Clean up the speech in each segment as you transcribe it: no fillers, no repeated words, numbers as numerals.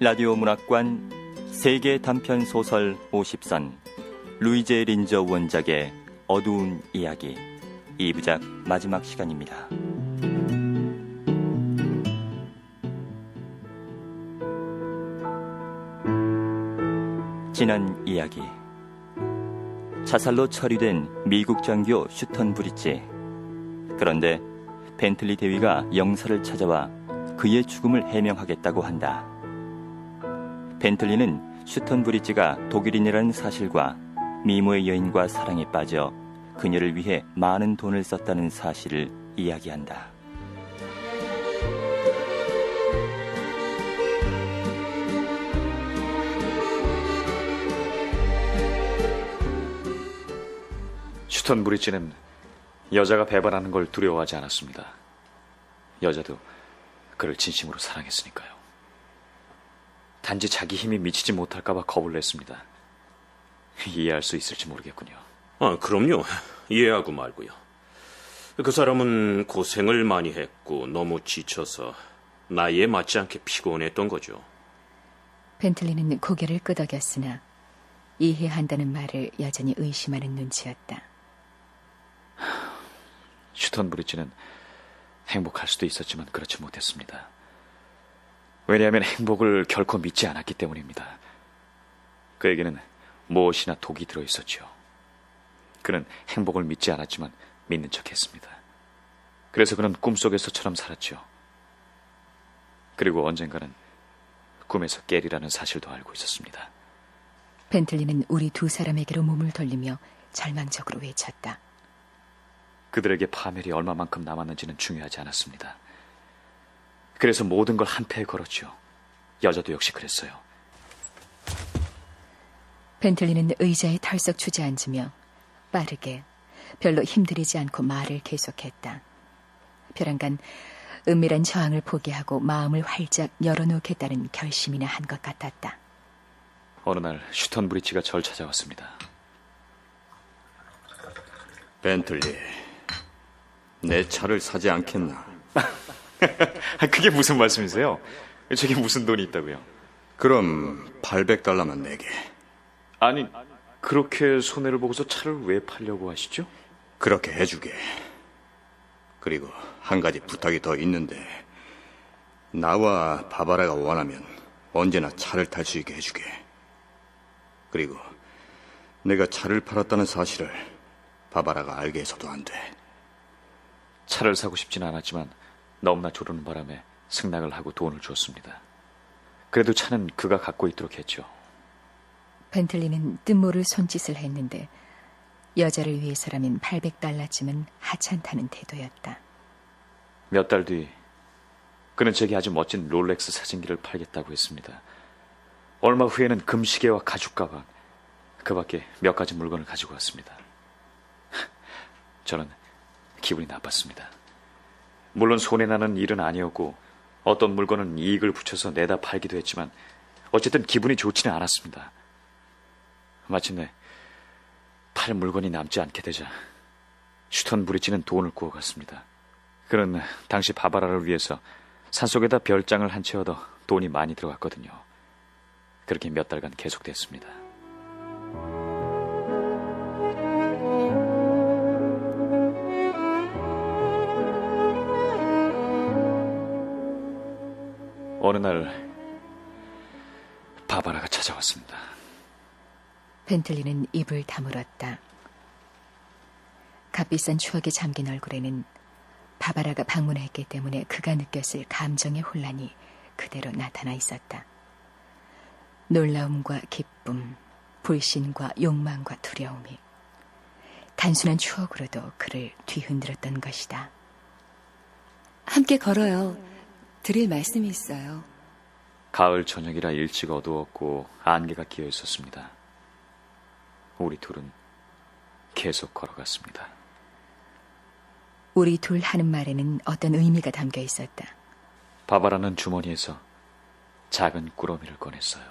라디오 문학관 세계 단편 소설 50선 루이제 린저 원작의 어두운 이야기 2부작 마지막 시간입니다. 지난 이야기, 자살로 처리된 미국 장교 슈턴 브릿지. 그런데 벤틀리 대위가 영사를 찾아와 그의 죽음을 해명하겠다고 한다. 벤틀리는 슈턴 브릿지가 독일인이라는 사실과 미모의 여인과 사랑에 빠져 그녀를 위해 많은 돈을 썼다는 사실을 이야기한다. 슈턴 브릿지는 여자가 배반하는 걸 두려워하지 않았습니다. 여자도 그를 진심으로 사랑했으니까요. 단지 자기 힘이 미치지 못할까봐 겁을 냈습니다. 이해할 수 있을지 모르겠군요. 그럼요. 이해하고 말고요. 그 사람은 고생을 많이 했고 너무 지쳐서 나이에 맞지 않게 피곤했던 거죠. 벤틀리는 고개를 끄덕였으나 이해한다는 말을 여전히 의심하는 눈치였다. 슈턴 브릿지는 행복할 수도 있었지만 그렇지 못했습니다. 왜냐하면 행복을 결코 믿지 않았기 때문입니다. 그에게는 무엇이나 독이 들어있었죠. 그는 행복을 믿지 않았지만 믿는 척했습니다. 그래서 그는 꿈속에서처럼 살았죠. 그리고 언젠가는 꿈에서 깨리라는 사실도 알고 있었습니다. 벤틀리는 우리 두 사람에게로 몸을 돌리며 절망적으로 외쳤다. 그들에게 파멸이 얼마만큼 남았는지는 중요하지 않았습니다. 그래서 모든 걸 한 패에 걸었죠. 여자도 역시 그랬어요. 벤틀리는 의자에 털썩 주저앉으며 빠르게 별로 힘들이지 않고 말을 계속했다. 벼랑간 은밀한 저항을 포기하고 마음을 활짝 열어놓겠다는 결심이나 한 것 같았다. 어느 날 슈턴 브릿지가 절 찾아왔습니다. 벤틀리, 내 차를 사지 않겠나? 그게 무슨 말씀이세요? 저게 무슨 돈이 있다고요? 그럼 800달러만 내게. 아니, 그렇게 손해를 보고서 차를 왜 팔려고 하시죠? 그렇게 해주게. 그리고 한 가지 부탁이 더 있는데, 나와 바바라가 원하면 언제나 차를 탈 수 있게 해주게. 그리고 내가 차를 팔았다는 사실을 바바라가 알게 해서도 안 돼. 차를 사고 싶지는 않았지만 너무나 조르는 바람에 승낙을 하고 돈을 줬습니다. 그래도 차는 그가 갖고 있도록 했죠. 벤틀리는 뜻모를 손짓을 했는데 여자를 위해서라면 800달러쯤은 하찮다는 태도였다. 몇 달 뒤 그는 제게 아주 멋진 롤렉스 사진기를 팔겠다고 했습니다. 얼마 후에는 금시계와 가죽 가방, 그 밖에 몇 가지 물건을 가지고 왔습니다. 저는 기분이 나빴습니다. 물론 손해나는 일은 아니었고 어떤 물건은 이익을 붙여서 내다 팔기도 했지만 어쨌든 기분이 좋지는 않았습니다. 마침내 팔 물건이 남지 않게 되자 슈턴 브릿지는 돈을 구워갔습니다. 그는 당시 바바라를 위해서 산속에다 별장을 한 채 얻어 돈이 많이 들어갔거든요. 그렇게 몇 달간 계속됐습니다. 어느 날 바바라가 찾아왔습니다. 벤틀리는 입을 다물었다. 값비싼 추억에 잠긴 얼굴에는 바바라가 방문했기 때문에 그가 느꼈을 감정의 혼란이 그대로 나타나 있었다. 놀라움과 기쁨, 불신과 욕망과 두려움이 단순한 추억으로도 그를 뒤흔들었던 것이다. 함께 걸어요. 드릴 말씀이 있어요. 가을 저녁이라 일찍 어두웠고 안개가 끼어 있었습니다. 우리 둘은 계속 걸어갔습니다. 우리 둘 하는 말에는 어떤 의미가 담겨 있었다. 바바라는 주머니에서 작은 꾸러미를 꺼냈어요.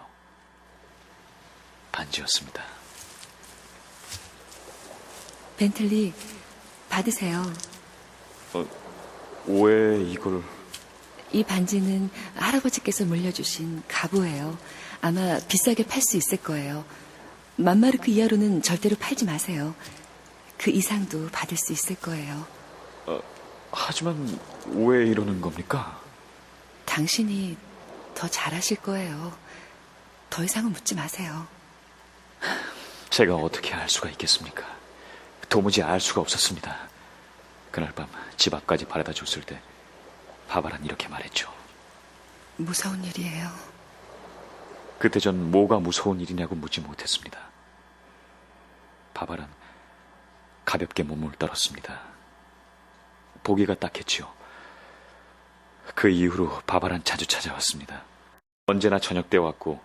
반지였습니다. 벤틀리, 받으세요. 왜 이걸? 이 반지는 할아버지께서 물려주신 갑오예요. 아마 비싸게 팔 수 있을 거예요. 만마르크 이하로는 절대로 팔지 마세요. 그 이상도 받을 수 있을 거예요. 하지만 왜 이러는 겁니까? 당신이 더 잘하실 거예요. 더 이상은 묻지 마세요. 제가 어떻게 알 수가 있겠습니까? 도무지 알 수가 없었습니다. 그날 밤 집 앞까지 바래다 줬을 때 바바란 이렇게 말했죠. 무서운 일이에요. 그때 전 뭐가 무서운 일이냐고 묻지 못했습니다. 바바란 가볍게 몸을 떨었습니다. 보기가 딱했지요. 그 이후로 바바란 자주 찾아왔습니다. 언제나 저녁 때 왔고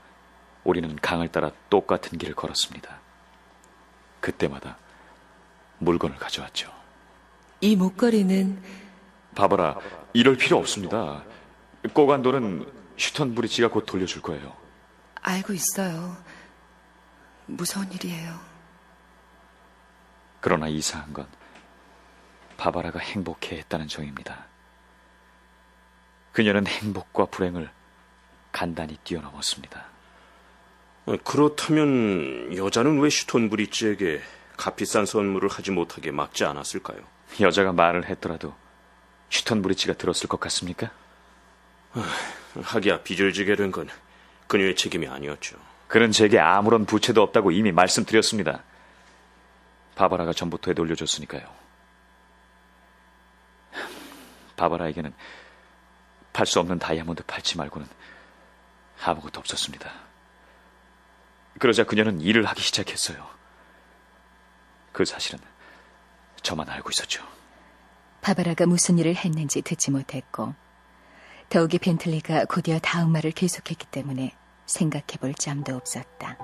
우리는 강을 따라 똑같은 길을 걸었습니다. 그때마다 물건을 가져왔죠. 이 목걸이는 바바라, 이럴 필요 없습니다. 꼬간 돈은 슈턴 브리지가 곧 돌려줄 거예요. 알고 있어요. 무서운 일이에요. 그러나 이상한 건 바바라가 행복해했다는 점입니다. 그녀는 행복과 불행을 간단히 뛰어넘었습니다. 그렇다면 여자는 왜 슈톤브리지에게 값비싼 선물을 하지 못하게 막지 않았을까요? 여자가 말을 했더라도 슈턴 브리지가 들었을 것 같습니까? 하기야 빚을 된 건 그녀의 책임이 아니었죠. 그는 제게 아무런 부채도 없다고 이미 말씀드렸습니다. 바바라가 전부터 되돌려줬으니까요. 바바라에게는 팔 수 없는 다이아몬드 팔찌 말고는 아무것도 없었습니다. 그러자 그녀는 일을 하기 시작했어요. 그 사실은 저만 알고 있었죠. 바바라가 무슨 일을 했는지 듣지 못했고 더욱이 벤틀리가 곧이어 다음 말을 계속했기 때문에 생각해볼 짬도 없었다.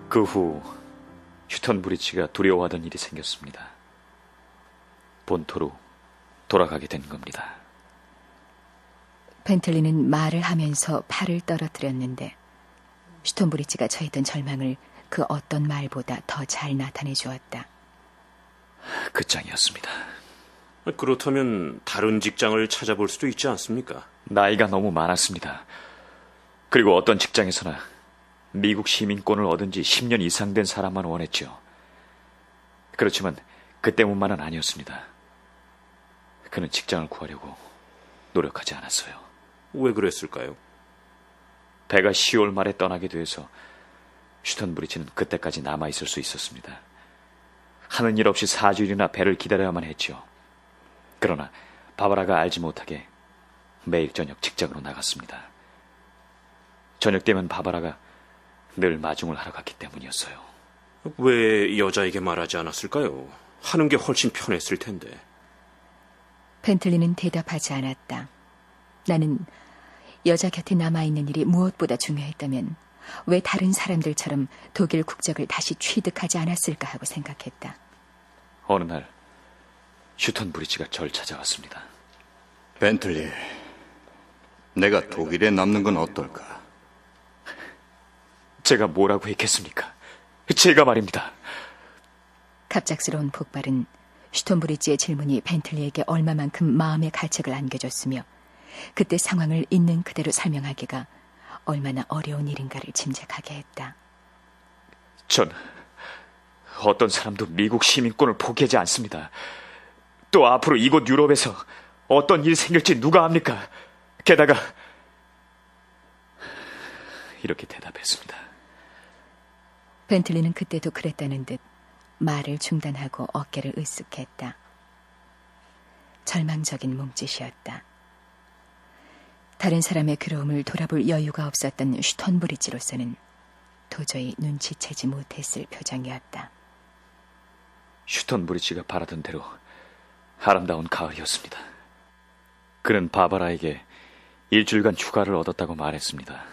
그 후 슈턴 브리지가 두려워하던 일이 생겼습니다. 본토로 돌아가게 된 겁니다. 벤틀리는 말을 하면서 팔을 떨어뜨렸는데 슈톤브리지가 처했던 절망을 그 어떤 말보다 더 잘 나타내 주었다. 끝장이었습니다. 그렇다면 다른 직장을 찾아볼 수도 있지 않습니까? 나이가 너무 많았습니다. 그리고 어떤 직장에서나 미국 시민권을 얻은 지 10년 이상 된 사람만 원했죠. 그렇지만 그 때문만은 아니었습니다. 그는 직장을 구하려고 노력하지 않았어요. 왜 그랬을까요? 배가 10월 말에 떠나게 돼서 슈턴 브리지는 그때까지 남아있을 수 있었습니다. 하는 일 없이 4주일이나 배를 기다려야만 했죠. 그러나 바바라가 알지 못하게 매일 저녁 직장으로 나갔습니다. 저녁 되면 바바라가 늘 마중을 하러 갔기 때문이었어요. 왜 여자에게 말하지 않았을까요? 하는 게 훨씬 편했을 텐데. 벤틀리는 대답하지 않았다. 나는 여자 곁에 남아있는 일이 무엇보다 중요했다면 왜 다른 사람들처럼 독일 국적을 다시 취득하지 않았을까 하고 생각했다. 어느 날 슈턴 브리지가 절 찾아왔습니다. 벤틀리, 내가 독일에 남는 건 어떨까? 제가 뭐라고 했겠습니까? 제가 말입니다. 갑작스러운 폭발은 슈톤브리지의 질문이 벤틀리에게 얼마만큼 마음의 갈책을 안겨줬으며 그때 상황을 있는 그대로 설명하기가 얼마나 어려운 일인가를 짐작하게 했다. 전 어떤 사람도 미국 시민권을 포기하지 않습니다. 또 앞으로 이곳 유럽에서 어떤 일이 생길지 누가 압니까? 게다가 이렇게 대답했습니다. 벤틀리는 그때도 그랬다는 듯 말을 중단하고 어깨를 으쓱했다. 절망적인 몸짓이었다. 다른 사람의 괴로움을 돌아볼 여유가 없었던 슈턴브리지로서는 도저히 눈치채지 못했을 표정이었다. 슈턴 브리지가 바라던 대로 아름다운 가을이었습니다. 그는 바바라에게 일주일간 휴가를 얻었다고 말했습니다.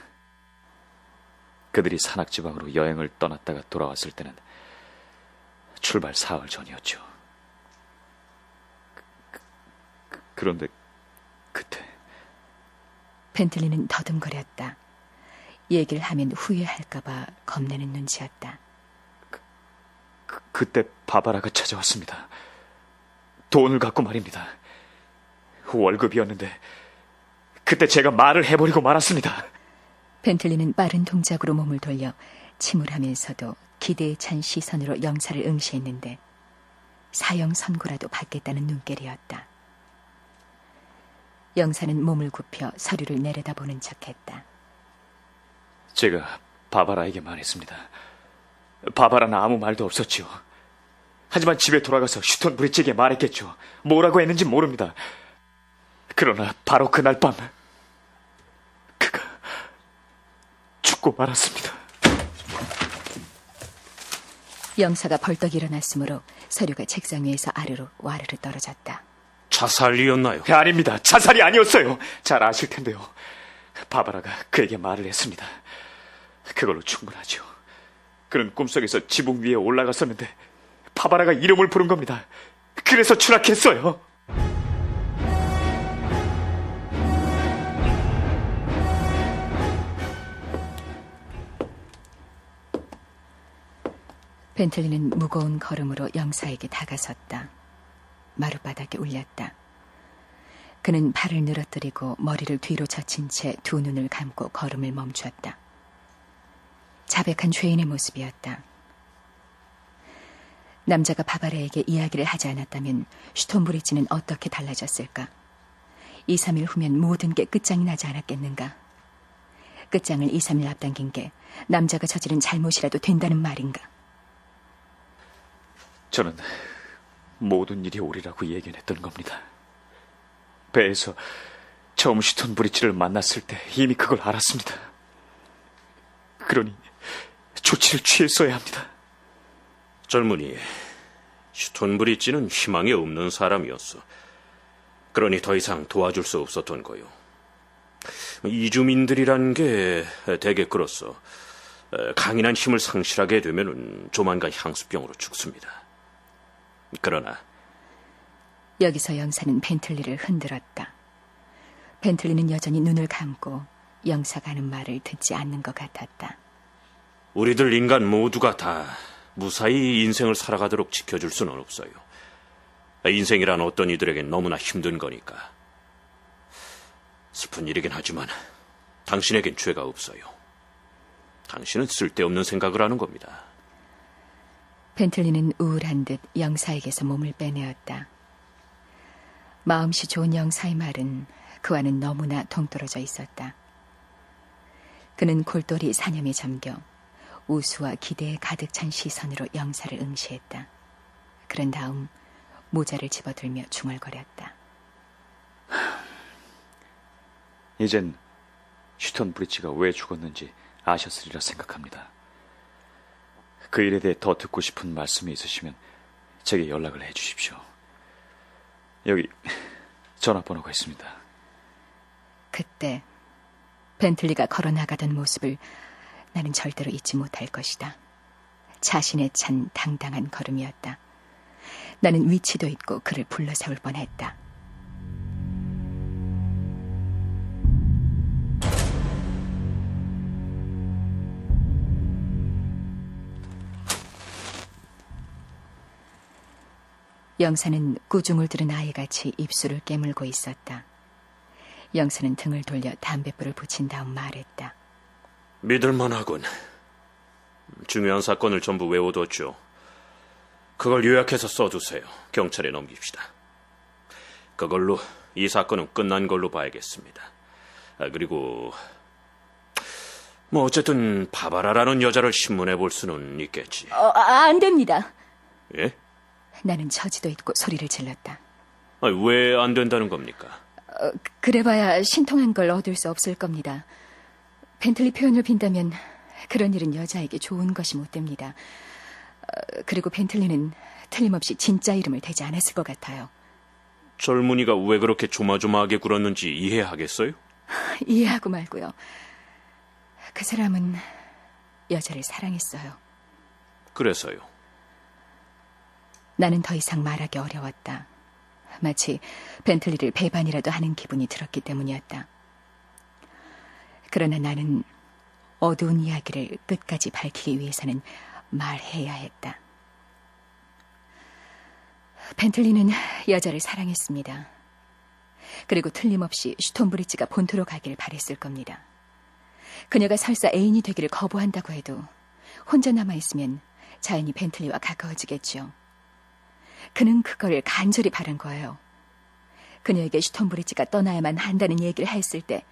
그들이 산악지방으로 여행을 떠났다가 돌아왔을 때는 출발 사흘 전이었죠. 그런데 그때 벤틀리는 더듬거렸다. 얘기를 하면 후회할까봐 겁내는 눈치였다. 그때 바바라가 찾아왔습니다. 돈을 갖고 말입니다. 월급이었는데 그때 제가 말을 해버리고 말았습니다. 벤틀리는 빠른 동작으로 몸을 돌려 침울하면서도 기대에 찬 시선으로 영사를 응시했는데 사형 선고라도 받겠다는 눈길이었다. 영사는 몸을 굽혀 서류를 내려다보는 척했다. 제가 바바라에게 말했습니다. 바바라는 아무 말도 없었지요. 하지만 집에 돌아가서 슈턴 브릿지에게 말했겠죠. 뭐라고 했는지 모릅니다. 그러나 바로 그날 밤 그가 죽고 말았습니다. 영사가 벌떡 일어났으므로 서류가 책상 위에서 아래로 와르르 떨어졌다. 자살이었나요? 아닙니다. 자살이 아니었어요. 잘 아실 텐데요. 바바라가 그에게 말을 했습니다. 그걸로 충분하죠. 그는 꿈속에서 지붕 위에 올라갔었는데 바바라가 이름을 부른 겁니다. 그래서 추락했어요. 벤틀리는 무거운 걸음으로 영사에게 다가섰다. 마룻바닥에 울렸다. 그는 발을 늘어뜨리고 머리를 뒤로 젖힌 채 두 눈을 감고 걸음을 멈췄다. 자백한 죄인의 모습이었다. 남자가 바바라에게 이야기를 하지 않았다면 슈톤 브릿지는 어떻게 달라졌을까? 2, 3일 후면 모든 게 끝장이 나지 않았겠는가? 끝장을 2, 3일 앞당긴 게 남자가 저지른 잘못이라도 된다는 말인가? 저는 모든 일이 오리라고 예견했던 겁니다. 배에서 처음 슈턴 브릿지를 만났을 때 이미 그걸 알았습니다. 그러니 조치를 취했어야 합니다. 젊은이, 슈톤 브릿지는 희망이 없는 사람이었어. 그러니 더 이상 도와줄 수 없었던 거요. 이주민들이란 게 대개 그렇소. 강인한 힘을 상실하게 되면 조만간 향수병으로 죽습니다. 그러나 여기서 영사는 벤틀리를 흔들었다. 벤틀리는 여전히 눈을 감고 영사가 하는 말을 듣지 않는 것 같았다. 우리들 인간 모두가 다 무사히 인생을 살아가도록 지켜줄 수는 없어요. 인생이란 어떤 이들에겐 너무나 힘든 거니까. 슬픈 일이긴 하지만 당신에겐 죄가 없어요. 당신은 쓸데없는 생각을 하는 겁니다. 벤틀리는 우울한 듯 영사에게서 몸을 빼내었다. 마음씨 좋은 영사의 말은 그와는 너무나 동떨어져 있었다. 그는 골똘히 사념에 잠겨 우수와 기대에 가득 찬 시선으로 영사를 응시했다. 그런 다음 모자를 집어들며 중얼거렸다. 이젠 슈턴 브릿지가 왜 죽었는지 아셨으리라 생각합니다. 그 일에 대해 더 듣고 싶은 말씀이 있으시면 제게 연락을 해주십시오. 여기 전화번호가 있습니다. 그때 벤틀리가 걸어나가던 모습을 나는 절대로 잊지 못할 것이다. 자신에 찬 당당한 걸음이었다. 나는 위치도 있고 그를 불러세울 뻔했다. 영사는 꾸중을 들은 아이같이 입술을 깨물고 있었다. 영사는 등을 돌려 담뱃불을 붙인 다음 말했다. 믿을만하군. 중요한 사건을 전부 외워뒀죠. 그걸 요약해서 써두세요. 경찰에 넘깁시다. 그걸로 이 사건은 끝난 걸로 봐야겠습니다. 그리고 어쨌든 바바라라는 여자를 신문해 볼 수는 있겠지. 안 됩니다. 예? 나는 처지도 있고 소리를 질렀다. 왜 안 된다는 겁니까? 그래봐야 신통한 걸 얻을 수 없을 겁니다. 벤틀리 표현을 빈다면 그런 일은 여자에게 좋은 것이 못 됩니다. 그리고 벤틀리는 틀림없이 진짜 이름을 대지 않았을 것 같아요. 젊은이가 왜 그렇게 조마조마하게 굴었는지 이해하겠어요? 이해하고 말고요. 그 사람은 여자를 사랑했어요. 그래서요. 나는 더 이상 말하기 어려웠다. 마치 벤틀리를 배반이라도 하는 기분이 들었기 때문이었다. 그러나 나는 어두운 이야기를 끝까지 밝히기 위해서는 말해야 했다. 벤틀리는 여자를 사랑했습니다. 그리고 틀림없이 슈톤브리지가 본토로 가길 바랬을 겁니다. 그녀가 설사 애인이 되기를 거부한다고 해도 혼자 남아있으면 자연히 벤틀리와 가까워지겠죠. 그는 그걸 간절히 바란 거예요. 그녀에게 슈톤브리지가 떠나야만 한다는 얘기를 했을 때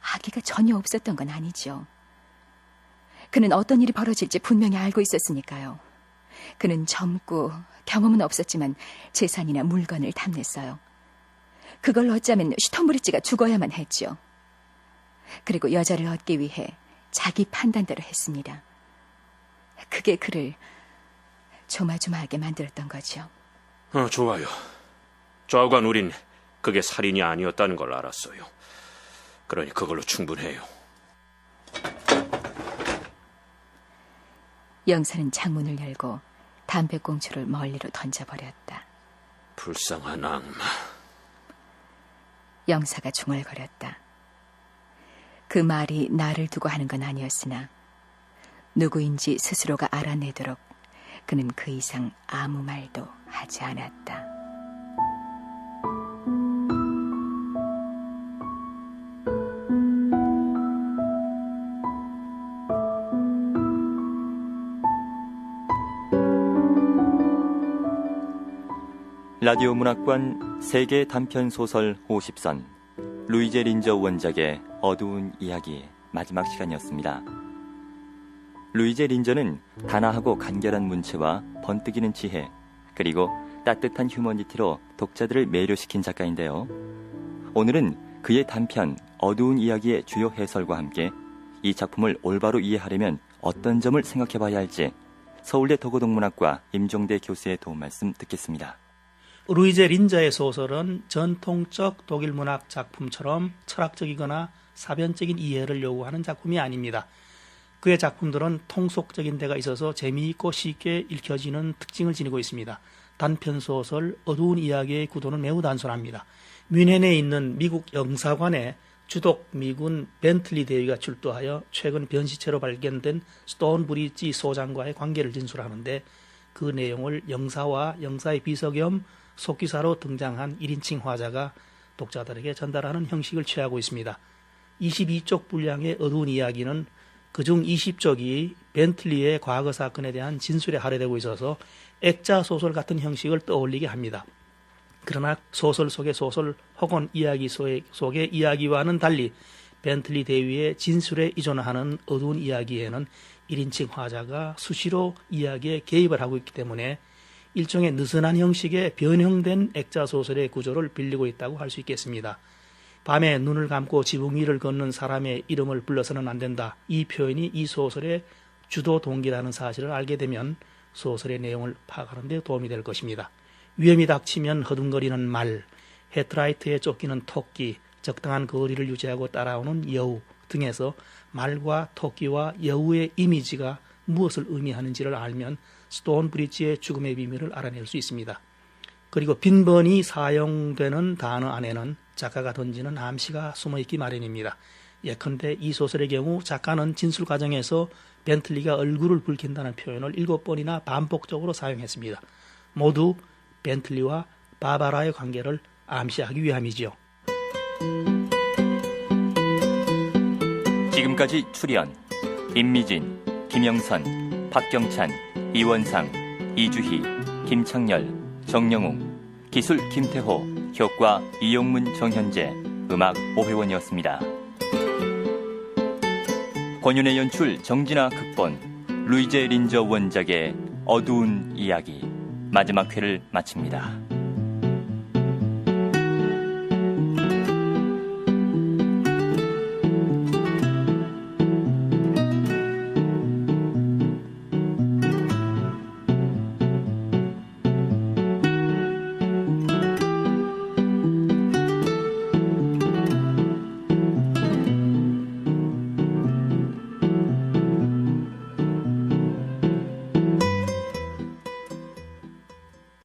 아기가 전혀 없었던 건 아니죠. 그는 어떤 일이 벌어질지 분명히 알고 있었으니까요. 그는 젊고 경험은 없었지만 재산이나 물건을 탐냈어요. 그걸 어쩌면 슈톤브리지가 죽어야만 했죠. 그리고 여자를 얻기 위해 자기 판단대로 했습니다. 그게 그를 조마조마하게 만들었던 거죠. 좋아요. 좌우간 우린 그게 살인이 아니었다는 걸 알았어요. 그러니 그걸로 충분해요. 영사는 창문을 열고 담배꽁초를 멀리로 던져버렸다. 불쌍한 악마. 영사가 중얼거렸다. 그 말이 나를 두고 하는 건 아니었으나 누구인지 스스로가 알아내도록 그는 그 이상 아무 말도 하지 않았다. 라디오 문학관 세계 단편 소설 50선 루이제 린저 원작의 어두운 이야기 마지막 시간이었습니다. 루이제 린저는 단아하고 간결한 문체와 번뜩이는 지혜 그리고 따뜻한 휴머니티로 독자들을 매료시킨 작가인데요. 오늘은 그의 단편 어두운 이야기의 주요 해설과 함께 이 작품을 올바로 이해하려면 어떤 점을 생각해봐야 할지 서울대 도고동문학과 임종대 교수의 도움 말씀 듣겠습니다. 루이제 린저의 소설은 전통적 독일 문학 작품처럼 철학적이거나 사변적인 이해를 요구하는 작품이 아닙니다. 그의 작품들은 통속적인 데가 있어서 재미있고 쉽게 읽혀지는 특징을 지니고 있습니다. 단편소설 어두운 이야기의 구도는 매우 단순합니다. 뮌헨에 있는 미국 영사관에 주독 미군 벤틀리 대위가 출두하여 최근 변시체로 발견된 스톤 브리지 소장과의 관계를 진술하는데 그 내용을 영사와 영사의 비서 겸 속기사로 등장한 1인칭 화자가 독자들에게 전달하는 형식을 취하고 있습니다. 22쪽 분량의 어두운 이야기는 그중 20쪽이 벤틀리의 과거 사건에 대한 진술에 할애되고 있어서 액자 소설 같은 형식을 떠올리게 합니다. 그러나 소설 속의 소설 혹은 이야기 속의 이야기와는 달리 벤틀리 대위의 진술에 의존하는 어두운 이야기에는 1인칭 화자가 수시로 이야기에 개입을 하고 있기 때문에 일종의 느슨한 형식의 변형된 액자 소설의 구조를 빌리고 있다고 할 수 있겠습니다. 밤에 눈을 감고 지붕 위를 걷는 사람의 이름을 불러서는 안 된다. 이 표현이 이 소설의 주도 동기라는 사실을 알게 되면 소설의 내용을 파악하는 데 도움이 될 것입니다. 위험이 닥치면 허둥거리는 말, 헤드라이트에 쫓기는 토끼, 적당한 거리를 유지하고 따라오는 여우 등에서 말과 토끼와 여우의 이미지가 무엇을 의미하는지를 알면 스톤 브리지의 죽음의 비밀을 알아낼 수 있습니다. 그리고 빈번히 사용되는 단어 안에는 작가가 던지는 암시가 숨어있기 마련입니다. 예컨대 이 소설의 경우 작가는 진술 과정에서 벤틀리가 얼굴을 붉힌다는 표현을 7번이나 반복적으로 사용했습니다. 모두 벤틀리와 바바라의 관계를 암시하기 위함이지요. 지금까지 출연 임미진, 김영선, 박경찬, 이원상, 이주희, 김창렬, 정영웅, 기술 김태호, 효과 이용문, 정현재, 음악 오회원이었습니다. 권윤의 연출, 정진아 극본, 루이제 린저 원작의 어두운 이야기 마지막 회를 마칩니다.